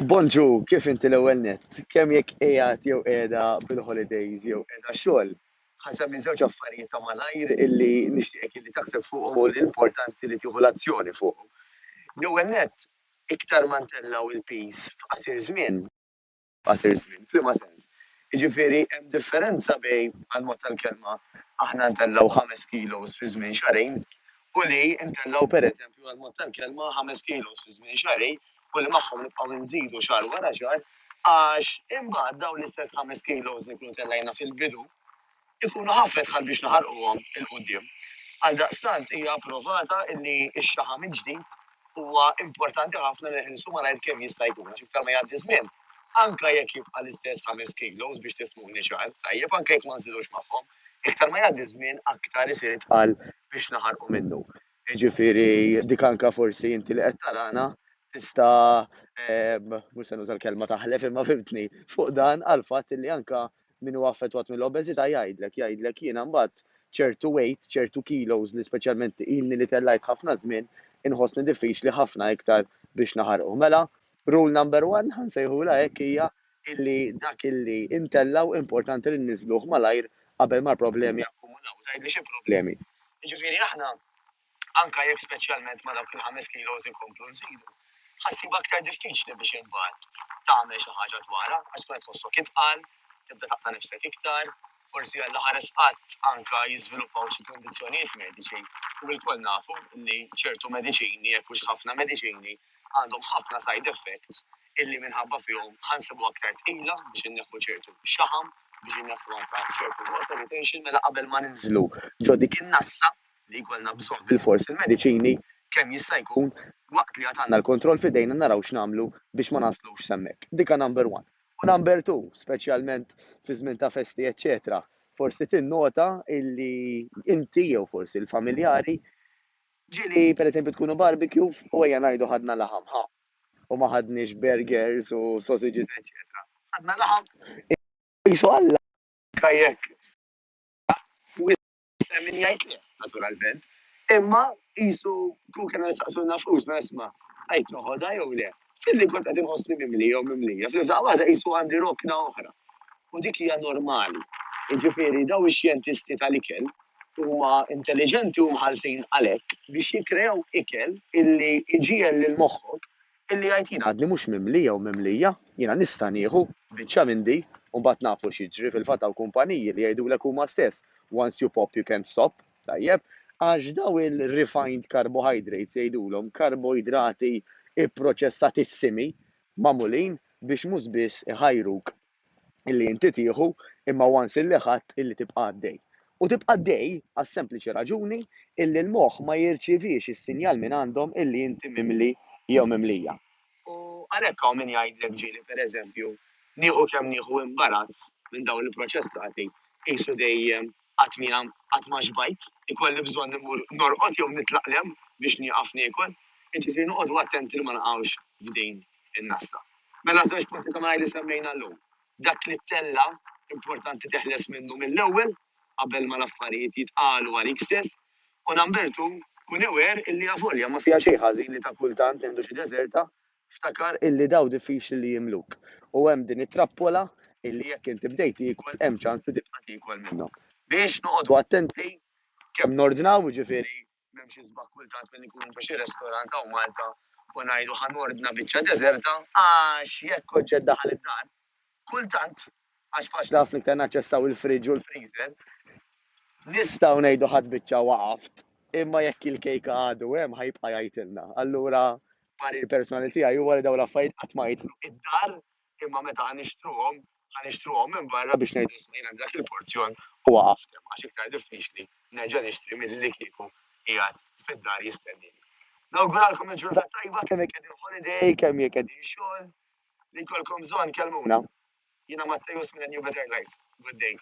Bonġu, kif inti l-ewwel nett? Kemm jekk qiegħed jew qiegħda bil-holidays jew qiegħda xogħol, ħaseb minn żewġ affarijiet ta' malajr illi nixtieqek illi taħseb fuqhom u l-importanti li tieħu l-azzjoni fuqhom. L-ewwel nett, iktar ma ntellaw il-peace f'qasir żmien, f'liema sens. Jiġifieri hemm differenza bejn għall-mod tal-kelma aħna ntellaw 5 kilos fi żmien xahrejn u li ntellaw pereżempju għall-mod tal-kelma 5 kilos fi żmien xahrejn u li magħhom nibqgħu nżidu xahar wara xahar għax imbagħad dawn l-istess 5 kilos li nkunu tellejna fil-bidu ikunu ħafna tħall biex naħarquhom il-qudiem. Għaldaqstant hija approvata li x-xaħam il-ġdid huwa importanti ħafna li nħilsu malajr kemm jista' jkun għax iktar ma jgħaddi żmien. Anke jekk jibqa' l-istess 5 kilos biex tifhmuni ċar, tajjeb anke jekk ma nżidux magħhom, iktar ma jgħaddi żmien aktar isir itqal biex naħarqu minnu. Jiġifieri dik anke forsi inti li qed tarana tista' mhux se nuża l-kelma taħlef imma fimtni fuq dan għal fatt li anke min huwa affettwat mill-obeżità jgħidlek jiena mbagħad ċertu weight, ċertu kilos li speċjalment ilni li tellajt ħafna żmien inħossni diffiċli ħafna iktar biex naħarqu. Mela, rule number one ħansejħula hekk hija illi dak illi intellaw importanti li nniżluh malajr qabel ma l-problemi jakkumulaw. Tgħidli xi problemi. Jiġifieri aħna anke jekk speċjalment ma dawk il-5 kilos inkomplu nżidu, ħassib aktar diffiċli biex imbagħad tagħmel xi ħaġa dwarha għax tkun qed tħossok itqal, tibda taqta' nifsek iktar, forsi għall ħares qatt anke jiżviluppaw xi kundizzjonijiet mediċi u l-koll nafu li ċertu mediċini jekk hux ħafna mediċini għandhom ħafna side effects illi minħabba fihom ħansibu aktar tqila biex inneħħu ċertu xaħam biex inneħħu anke ċertu water retention mela qabel ma ninżlu ġo dik in-nassa li jkollna bżonn bil-fors il-mediċini kemm jista' jkun waqt li għad għandna l-kontroll f'idejna naraw x'nagħmlu biex ma naslux hemmhekk. Dik number one. U number two, speċjalment fi żmien ta' festi eċċetera, forsi tinnota illi inti jew forsi l-familjari ġieli pereżempju tkunu barbecue u ejja ngħidu ħadna laħam u ma ħadniex burgers u sausages eċċetera. Ħadna laħam qisu Alla jekk min jgħid le, naturalment. Imma qisu kun kien nistaqsulna flusna isma' tajt noħodha jew le. Filli kont qed inħossni mimlija u mimlija, fl-imsaq waħda qisu għandi rokna oħra. U dik hija normali. Jiġifieri daw ix-xjentisti tal-ikel huma intelligenti u mħallsin għalhekk biex jikkreaw ikel illi iġiel lil moħħok illi jgħid jien għadni mhux mimlija u mimlija, jiena nista' nieħu biċċa minn di u mbagħad nafu x'jiġri fil-fatt hawn kumpaniji li jgħidulek huma stess once you pop you can't stop, tajjeb, għax daw il-refined carbohydrates jgħidulhom karboidrati ipproċessatissimi magħmulin biex mhux biss iħajruk illi inti tieħu imma once illi ħadd illi tibqa' għaddej. U tibqa' għaddej għas-sempliċi raġuni illi l-moħħ ma jirċievix is-sinjal minn għandhom illi inti mimli jew mimlija. U għalhekk hawn min jgħidlek ġieli pereżempju nieħu kemm nieħu imbarazz minn dawn il-proċessati qisu dejjem qatt ma xbajt, ikolli bżonn immur norqod jew nitlaqlem biex nieqaf niekol, jiġifieri noqogħdu attenti li ma naqgħux f'din in-nasta. Mela żewġ punti ta' malajr li semmejna llum. Dak li tella importanti teħles minnu mill-ewwel qabel ma l-affarijiet jitqalu għalik stess u number two kun aware illi avolja ma fiha xejn ħażin li ta' kultant għandu xi deżerta ftakar illi daw diffiċli li jimluk. U hemm din it-trappola illi jekk inti bdejt tiekol hemm ċans li tibqa' tiekol minnhom. Biex noqogħdu attenti kemm nordnaw jiġifieri m'hemmx isbaħ kultant minn ikunu fi xi ristorant hawn Malta u ngħidu ħanordna biċċa deżerta għax jekk oġġett daħal id-dar. Kultant għax faċli ħafna iktar naċċessaw il-friġġ u l-freezer, nistgħu ngħidu ħadd biċċa waqaft, imma jekk il-kejka għadu hemm ħajbqa' jgħidilna. Allura parir personali tiegħi huwa li dawn l-affarijiet qatt ma jidħlu id-dar imma meta ħanixtruhom minn barra biex ngħidu smejna dak il-porzjon u waqaft hemm għax iktar diffiċli nerġa' nixtri milli kieku qiegħed fid-dar jistennini. Nawguralkom il-ġurnata tajba kemm jekk qegħdin holiday, kemm jekk qegħdin xogħol, li jkollkom bżonn kelmuna. Jiena Mattejus minn New Better Life. Good day.